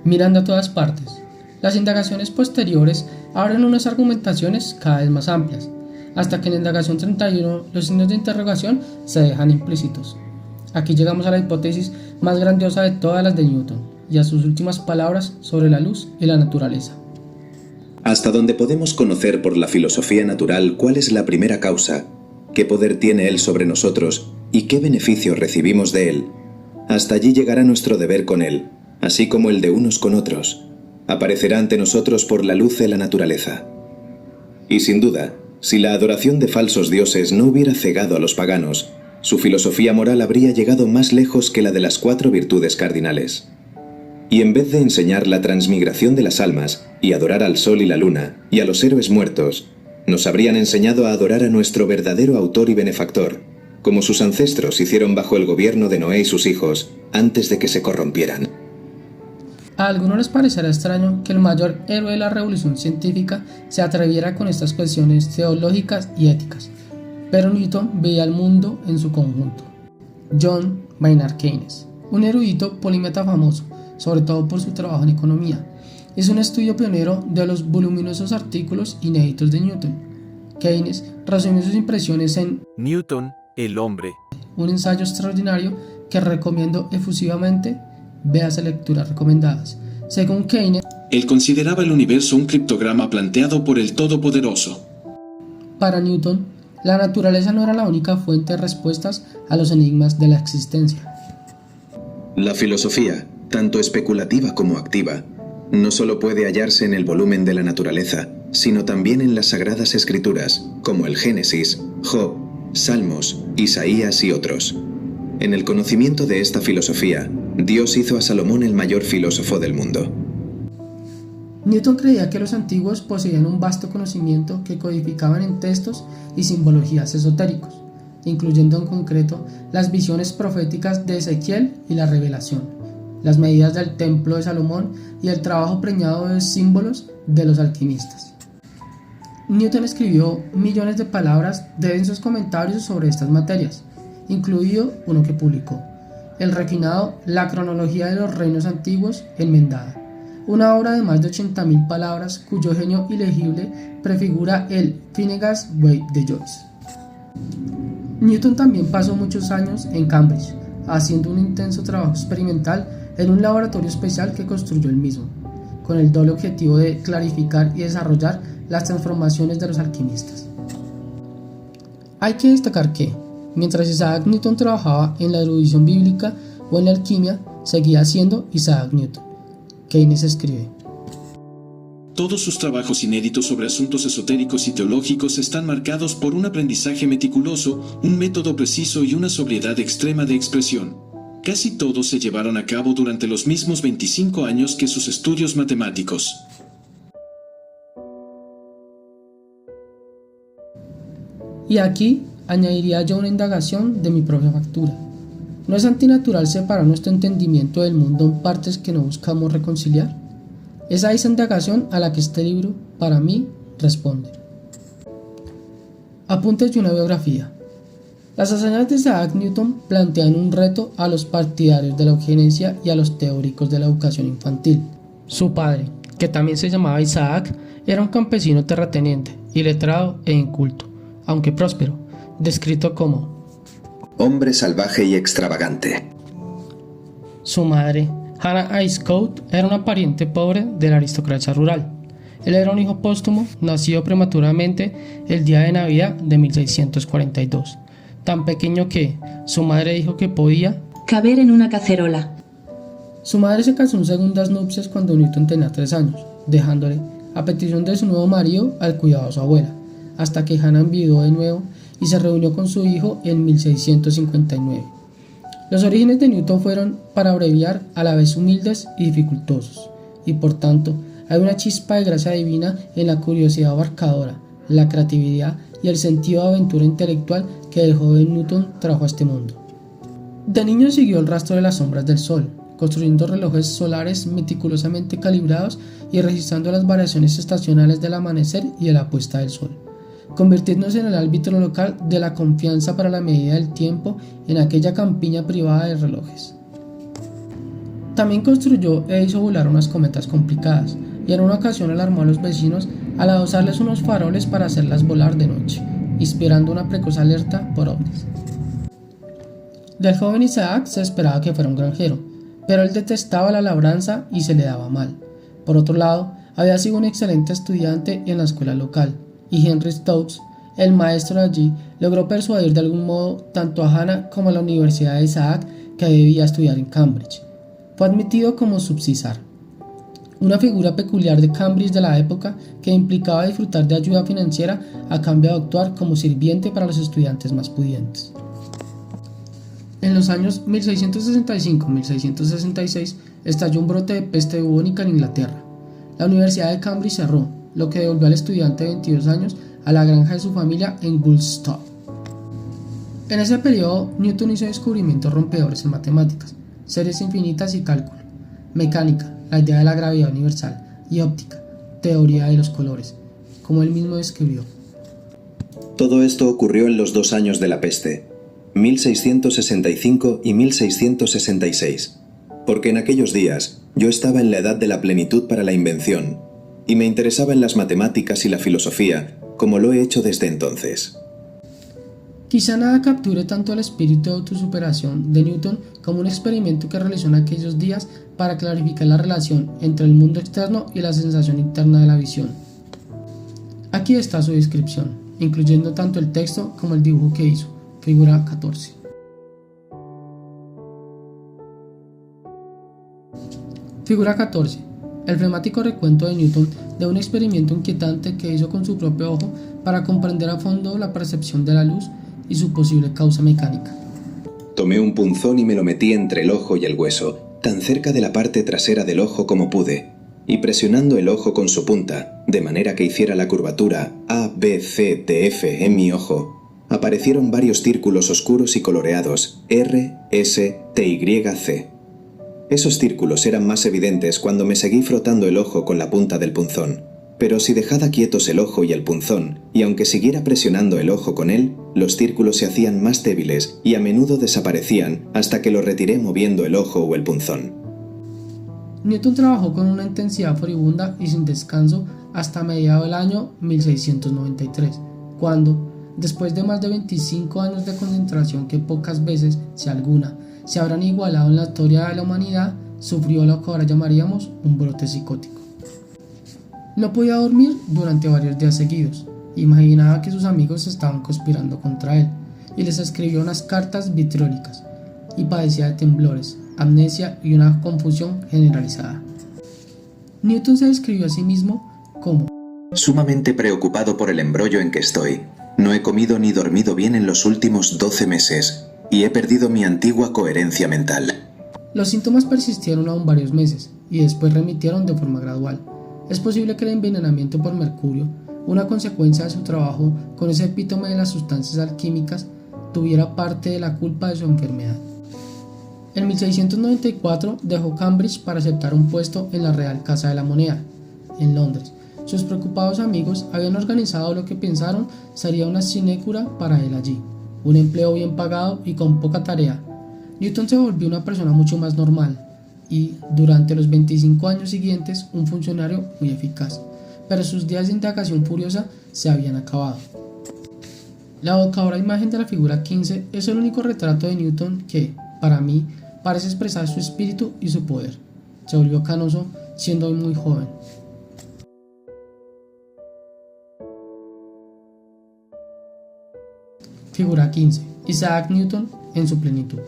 mirando a todas partes. Las indagaciones posteriores abren unas argumentaciones cada vez más amplias, hasta que en la indagación 31 los signos de interrogación se dejan implícitos. Aquí llegamos a la hipótesis más grandiosa de todas las de Newton, y a sus últimas palabras sobre la luz y la naturaleza. Hasta donde podemos conocer por la filosofía natural cuál es la primera causa, qué poder tiene él sobre nosotros y qué beneficios recibimos de él, hasta allí llegará nuestro deber con él, así como el de unos con otros. Aparecerá ante nosotros por la luz de la naturaleza. Y sin duda, si la adoración de falsos dioses no hubiera cegado a los paganos, su filosofía moral habría llegado más lejos que la de las 4 virtudes cardinales. Y en vez de enseñar la transmigración de las almas y adorar al sol y la luna y a los héroes muertos, nos habrían enseñado a adorar a nuestro verdadero autor y benefactor, como sus ancestros hicieron bajo el gobierno de Noé y sus hijos antes de que se corrompieran. A algunos les parecerá extraño que el mayor héroe de la revolución científica se atreviera con estas cuestiones teológicas y éticas, pero Newton veía al mundo en su conjunto. John Maynard Keynes, un erudito polímata famoso, sobre todo por su trabajo en economía, es un estudio pionero de los voluminosos artículos inéditos de Newton. Keynes resumió sus impresiones en Newton, el hombre, un ensayo extraordinario que recomiendo efusivamente. Véase lecturas recomendadas. Según Keynes, él consideraba el universo un criptograma planteado por el Todopoderoso. Para Newton, la naturaleza no era la única fuente de respuestas a los enigmas de la existencia. La filosofía, tanto especulativa como activa, no solo puede hallarse en el volumen de la naturaleza, sino también en las sagradas escrituras, como el Génesis, Job, Salmos, Isaías y otros. En el conocimiento de esta filosofía, Dios hizo a Salomón el mayor filósofo del mundo. Newton creía que los antiguos poseían un vasto conocimiento que codificaban en textos y simbologías esotéricos, incluyendo en concreto las visiones proféticas de Ezequiel y la Revelación, las medidas del templo de Salomón y el trabajo preñado de símbolos de los alquimistas. Newton escribió millones de palabras de densos comentarios sobre estas materias, incluido uno que publicó, el refinado La cronología de los reinos antiguos enmendada, una obra de más de 80.000 palabras cuyo genio ilegible prefigura el Finnegan's Wake de Joyce. Newton también pasó muchos años en Cambridge, haciendo un intenso trabajo experimental en un laboratorio especial que construyó él mismo, con el doble objetivo de clarificar y desarrollar las transformaciones de los alquimistas. Hay que destacar que, mientras Isaac Newton trabajaba en la erudición bíblica o en la alquimia, seguía siendo Isaac Newton. Keynes escribe: Todos sus trabajos inéditos sobre asuntos esotéricos y teológicos están marcados por un aprendizaje meticuloso, un método preciso y una sobriedad extrema de expresión. Casi todos se llevaron a cabo durante los mismos 25 años que sus estudios matemáticos. Y aquí añadiría yo una indagación de mi propia factura. ¿No es antinatural separar nuestro entendimiento del mundo en partes que no buscamos reconciliar? Es a esa indagación a la que este libro, para mí, responde. Apuntes de una biografía. Las hazañas de Isaac Newton plantean un reto a los partidarios de la eugenesia y a los teóricos de la educación infantil. Su padre, que también se llamaba Isaac, era un campesino terrateniente, iletrado e inculto, aunque próspero, descrito como hombre salvaje y extravagante. Su madre, Hannah Scott, era una pariente pobre de la aristocracia rural. Él era un hijo póstumo, nacido prematuramente el día de Navidad de 1642, tan pequeño que su madre dijo que podía caber en una cacerola. Su madre se casó en segundas nupcias cuando Newton tenía 3 años, dejándole, a petición de su nuevo marido, al cuidado de su abuela, hasta que Hannah enviudó de nuevo y se reunió con su hijo en 1659. Los orígenes de Newton fueron, para abreviar, a la vez humildes y dificultosos, y por tanto hay una chispa de gracia divina en la curiosidad abarcadora, la creatividad y el sentido de aventura intelectual que el joven Newton trajo a este mundo. De niño siguió el rastro de las sombras del sol, construyendo relojes solares meticulosamente calibrados y registrando las variaciones estacionales del amanecer y de la puesta del sol, convirtiéndose en el árbitro local de la confianza para la medida del tiempo en aquella campiña privada de relojes. También construyó e hizo volar unas cometas complicadas, y en una ocasión alarmó a los vecinos al adosarles unos faroles para hacerlas volar de noche, inspirando una precoz alerta por ovnis. Del joven Isaac se esperaba que fuera un granjero, pero él detestaba la labranza y se le daba mal. Por otro lado, había sido un excelente estudiante en la escuela local, y Henry Stokes, el maestro de allí, logró persuadir de algún modo tanto a Hannah como a la Universidad de Isaac que debía estudiar en Cambridge. Fue admitido como subcisar, una figura peculiar de Cambridge de la época que implicaba disfrutar de ayuda financiera a cambio de actuar como sirviente para los estudiantes más pudientes. En los años 1665-1666 estalló un brote de peste bubónica en Inglaterra. La Universidad de Cambridge cerró, lo que devolvió al estudiante de 22 años a la granja de su familia en Woolsthorpe. En ese periodo, Newton hizo descubrimientos rompedores en matemáticas, series infinitas y cálculo, mecánica, la idea de la gravedad universal, y óptica, teoría de los colores, como él mismo describió. Todo esto ocurrió en los 2 años de la peste, 1665 y 1666, porque en aquellos días yo estaba en la edad de la plenitud para la invención, y me interesaba en las matemáticas y la filosofía, como lo he hecho desde entonces. Quizá nada capture tanto el espíritu de autosuperación de Newton como un experimento que realizó en aquellos días para clarificar la relación entre el mundo externo y la sensación interna de la visión. Aquí está su descripción, incluyendo tanto el texto como el dibujo que hizo, figura 14. Figura 14. El flemático recuento de Newton de un experimento inquietante que hizo con su propio ojo para comprender a fondo la percepción de la luz y su posible causa mecánica. Tomé un punzón y me lo metí entre el ojo y el hueso, tan cerca de la parte trasera del ojo como pude, y presionando el ojo con su punta, de manera que hiciera la curvatura A, B, C, D, F en mi ojo, aparecieron varios círculos oscuros y coloreados, R, S, T, Y, C. Esos círculos eran más evidentes cuando me seguí frotando el ojo con la punta del punzón, pero si dejaba quietos el ojo y el punzón, y aunque siguiera presionando el ojo con él, los círculos se hacían más débiles y a menudo desaparecían hasta que lo retiré moviendo el ojo o el punzón. Newton trabajó con una intensidad furibunda y sin descanso hasta mediados del año 1693, cuando, después de más de 25 años de concentración que pocas veces, si alguna, se habrán igualado en la historia de la humanidad, sufrió lo que ahora llamaríamos un brote psicótico. No podía dormir durante varios días seguidos. Imaginaba que sus amigos estaban conspirando contra él y les escribió unas cartas vitriólicas, y padecía de temblores, amnesia y una confusión generalizada. Newton se describió a sí mismo como sumamente preocupado por el embrollo en que estoy. No he comido ni dormido bien en los últimos 12 meses y he perdido mi antigua coherencia mental. Los síntomas persistieron aún varios meses y después remitieron de forma gradual. Es posible que el envenenamiento por mercurio, una consecuencia de su trabajo con ese epítome de las sustancias alquímicas, tuviera parte de la culpa de su enfermedad. En 1694 dejó Cambridge para aceptar un puesto en la Real Casa de la Moneda, en Londres. Sus preocupados amigos habían organizado lo que pensaron sería una sinécura para él allí, un empleo bien pagado y con poca tarea. Newton se volvió una persona mucho más normal y, durante los 25 años siguientes, un funcionario muy eficaz, pero sus días de indagación furiosa se habían acabado. La evocadora imagen de la figura 15 es el único retrato de Newton que, para mí, parece expresar su espíritu y su poder. Se volvió canoso siendo muy joven. Figura 15. Isaac Newton en su plenitud.